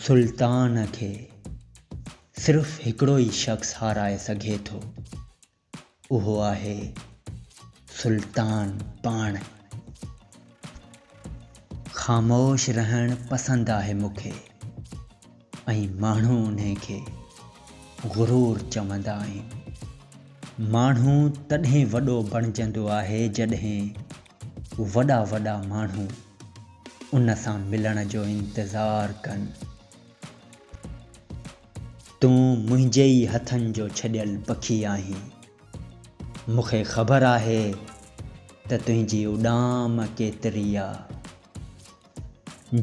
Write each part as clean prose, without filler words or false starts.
सुल्तान खे सिर्फ़ हिकिड़ो ई शख़्स हाराए सघे थो, उहो आहे सुल्तान पाण। ख़ामोश रहणु पसंदि आहे मूंखे, ऐं माण्हू उन्हे खे ग़ुरूर चवंदा आहिनि। माण्हू तॾहिं वॾो बणिजंदो आहे जॾहिं वॾा वॾा माण्हू उन सां मिलण जो इंतज़ारु कनि। तूं मुंहिंजे ई हथनि जो छॾियल पखी आहीं। मूंखे ख़बर आहे त तुंहिंजी उॾाम केतिरी आहे।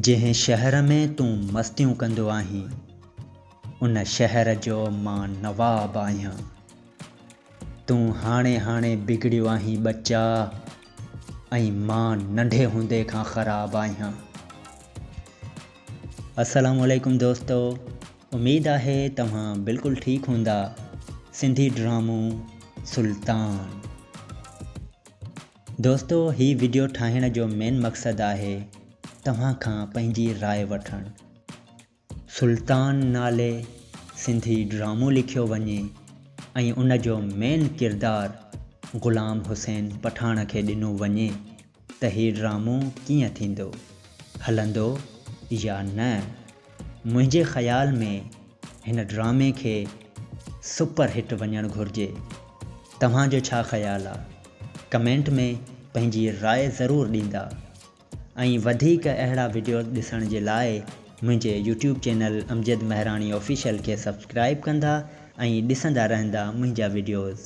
जंहिं शहर में तूं मस्तियूं कंदो आहीं, उन शहर जो मां नवाब आहियां। तूं हाणे बिगड़ियो आहीं बच्चा, ऐं मां नंढे हूंदे खां ख़राबु आहियां। अस्सलामु अलैकुम दोस्तो, उमेद आहे तव्हां बिल्कुलु ठीकु हूंदा। सिंधी ड्रामो सुल्तान। दोस्तो, ही वीडियो ठाहिण जो मेन मक़सदु आहे तव्हां खां पंहिंजी राय वठणु। सुल्तान नाले सिंधी ड्रामो लिखियो वञे ऐं उन जो मेन किरदारु ग़ुलाम हुसैन पठान खे ॾिनो वञे त ही ड्रामो कीअं थींदो, हलंदो या न। मुंहिंजे ख़्याल में हिन ड्रामे खे सुपर हिट वञणु घुरिजे। तव्हांजो छा ख़्यालु आहे? कमेंट में पंहिंजी राय ज़रूरु ॾींदा। ऐं वधीक अहिड़ा वीडियो ॾिसण जे लाइ मुंहिंजे यूट्यूब चैनल अमजद महराणी ऑफिशियल खे सब्सक्राइब कंदा ऐं ॾिसंदा रहंदा मुंहिंजा वीडियोज़।